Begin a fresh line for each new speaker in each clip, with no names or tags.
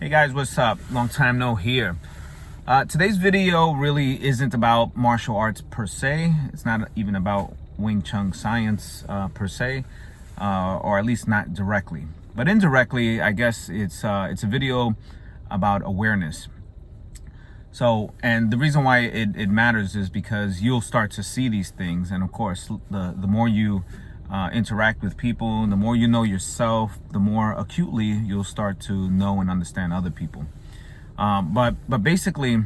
Hey guys, what's up? Long time no here. Today's video really isn't about martial arts per se. It's not even about Wing Chun science per se, or at least not directly. But indirectly, I guess it's a video about awareness. So, and the reason why it matters is because you'll start to see these things, and of course, the more you interact with people, the more you know yourself, the more acutely you'll start to know and understand other people. But basically,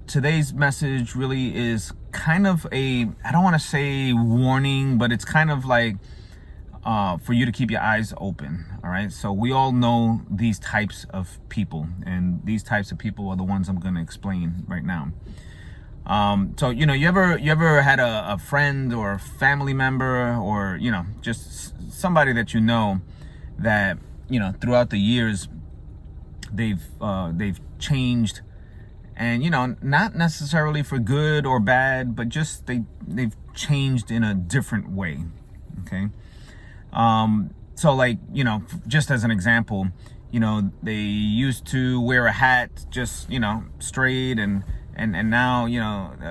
today's message really is kind of I don't want to say warning, but it's kind of like for you to keep your eyes open. All right. So we all know these types of people, and these types of people are the ones I'm going to explain right now. So, you ever had a friend or a family member, or, just somebody that that, throughout the years, they've changed, and, not necessarily for good or bad, but just they've changed in a different way. Okay. So like, just as an example, they used to wear a hat just, straight, and now,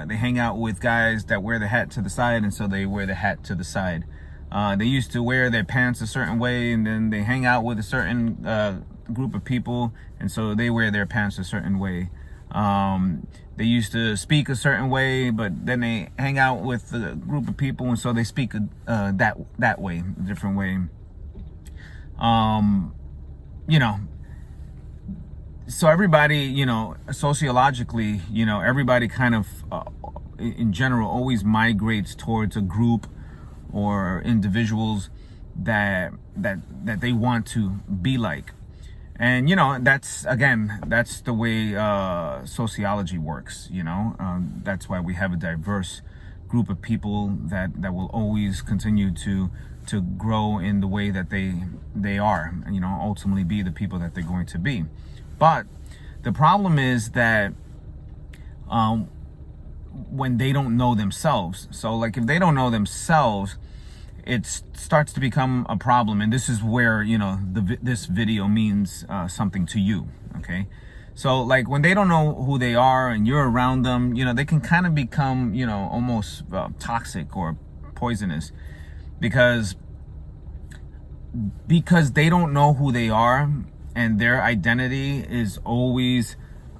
they hang out with guys that wear the hat to the side, and so they wear the hat to the side. They used to wear their pants a certain way, and then they hang out with a certain group of people, and so they wear their pants a certain way. They used to speak a certain way, but then they hang out with a group of people, and so they speak that way, a different way. So everybody, sociologically, everybody kind of, in general, always migrates towards a group or individuals that they want to be like. And, that's the way sociology works, that's why we have a diverse group of people that will always continue to grow in the way that they are, and, ultimately be the people that they're going to be. But the problem is that when they don't know themselves, so like if they don't know themselves, it starts to become a problem. And this is where, this video means something to you. Okay. So like when they don't know who they are and you're around them, they can kind of become, almost toxic or poisonous because they don't know who they are. And their identity is always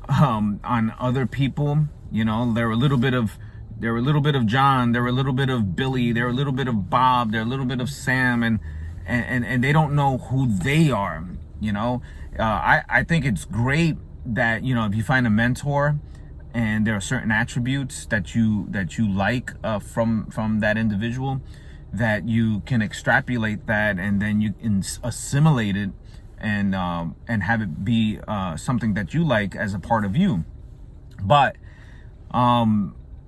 on other people. They're a little bit of John, they're a little bit of Billy, they're a little bit of Bob, they're a little bit of Sam, and they don't know who they are. I think it's great that if you find a mentor and there are certain attributes that you like from that individual, that you can extrapolate that and then you can assimilate it and have it be something that you like as a part of you. But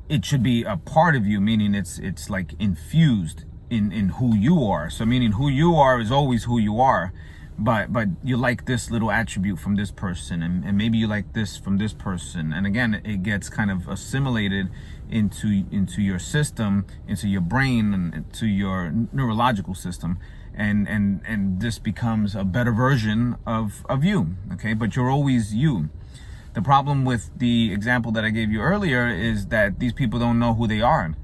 it should be a part of you, meaning it's like infused in who you are. So meaning who you are is always who you are, but you like this little attribute from this person, and maybe you like this from this person, and again it gets kind of assimilated into your system, into your brain, and into your neurological system. And this becomes a better version of you, okay? But you're always you. The problem with the example that I gave you earlier is that these people don't know who they are.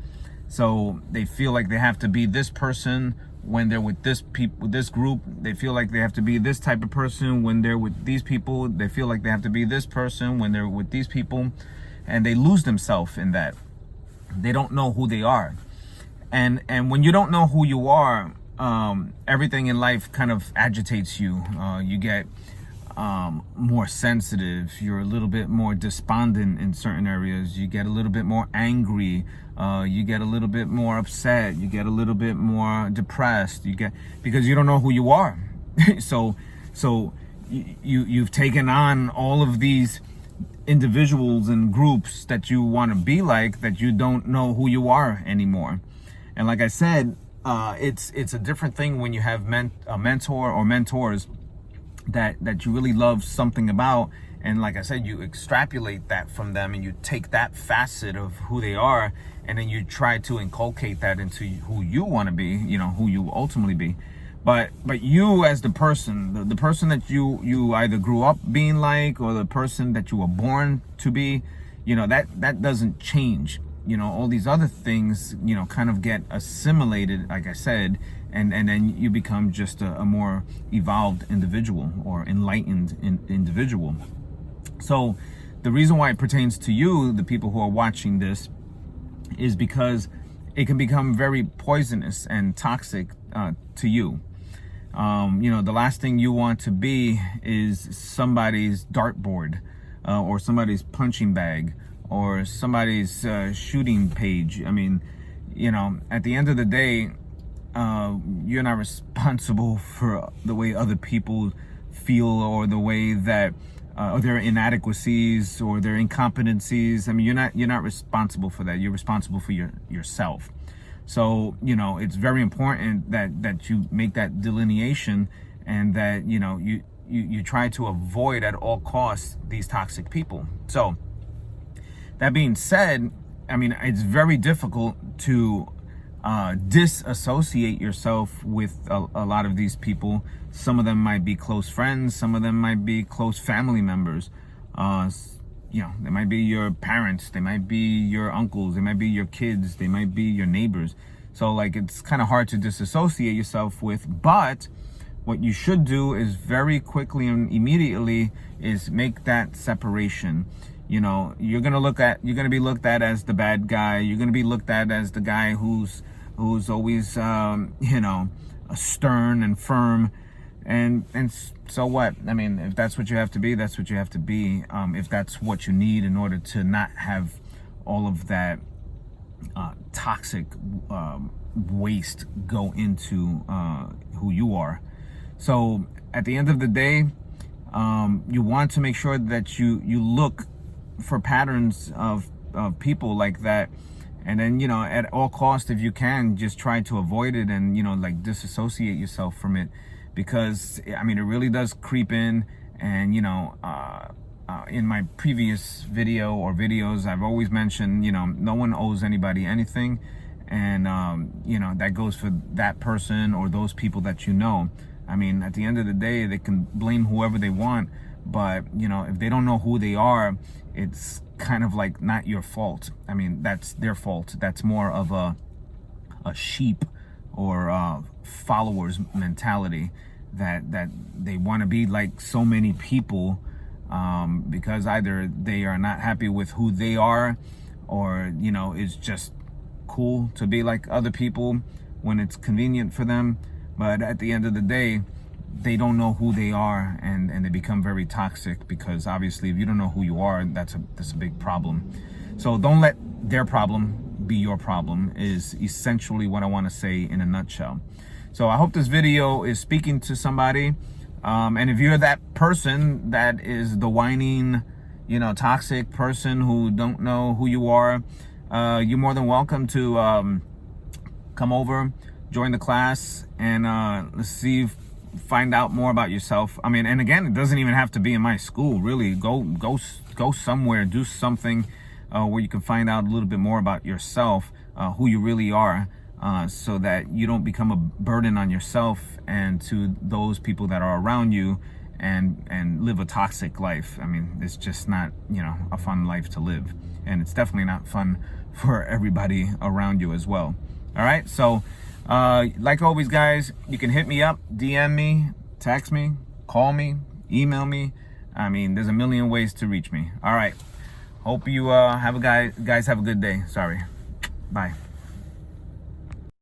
So they feel like they have to be this person when they're with this group. They feel like they have to be this type of person when they're with these people. They feel like they have to be this person when they're with these people. And they lose themselves in that. They don't know who they are. And when you don't know who you are, everything in life kind of agitates you. You get more sensitive. You're a little bit more despondent in certain areas. You get a little bit more angry. You get a little bit more upset. You get a little bit more depressed. Because you don't know who you are. So you've taken on all of these individuals and groups that you want to be like, that you don't know who you are anymore. And like I said, it's a different thing when you have a mentor or mentors that you really love something about, and like I said, you extrapolate that from them, and you take that facet of who they are, and then you try to inculcate that into who you want to be, who you ultimately be. But you as the person, the person that you either grew up being like, or the person that you were born to be, that doesn't change. All these other things, kind of get assimilated, like I said, and then you become just a more evolved individual, or enlightened individual. So the reason why it pertains to you, the people who are watching this, is because it can become very poisonous and toxic to you. The last thing you want to be is somebody's dartboard, or somebody's punching bag, or somebody's shooting page. I mean, at the end of the day, you're not responsible for the way other people feel, or the way that or their inadequacies or their incompetencies. I mean, you're not responsible for that. You're responsible for yourself. So, it's very important that you make that delineation, and that, you try to avoid at all costs these toxic people. So that being said, I mean, it's very difficult to disassociate yourself with a lot of these people. Some of them might be close friends. Some of them might be close family members. They might be your parents. They might be your uncles. They might be your kids. They might be your neighbors. So, like, it's kind of hard to disassociate yourself with. But what you should do is very quickly and immediately is make that separation. You're gonna be looked at as the bad guy. You're gonna be looked at as the guy who's always stern and firm. And so what? I mean, if that's what you have to be, that's what you have to be. If that's what you need in order to not have all of that toxic waste go into who you are. So at the end of the day, you want to make sure that you look for patterns of people like that. And then, at all costs, if you can, just try to avoid it and, like, disassociate yourself from it. Because, I mean, it really does creep in. And, in my previous video or videos, I've always mentioned, no one owes anybody anything. And, that goes for that person or those people that I mean, at the end of the day, they can blame whoever they want. But, if they don't know who they are, it's kind of like not your fault. I mean, that's their fault. That's more of a sheep or followers mentality, that they want to be like so many people, because either they are not happy with who they are, or it's just cool to be like other people when it's convenient for them. But at the end of the day, they don't know who they are, and they become very toxic, because obviously if you don't know who you are, that's a big problem. So don't let their problem be your problem, is essentially what I want to say in a nutshell. So I hope this video is speaking to somebody. And if you're that person that is the whining, toxic person who don't know who you are, you're more than welcome to come over, join the class, and find out more about yourself. I mean, and again, it doesn't even have to be in my school, really. Go somewhere, do something where you can find out a little bit more about yourself, who you really are, so that you don't become a burden on yourself and to those people that are around you, and live a toxic life. I mean, it's just not, a fun life to live. And it's definitely not fun for everybody around you as well. All right, so like always, guys, you can hit me up, DM me, text me, call me, email me. I mean, there's a million ways to reach me. All right, hope you guys have a good day. Sorry, bye.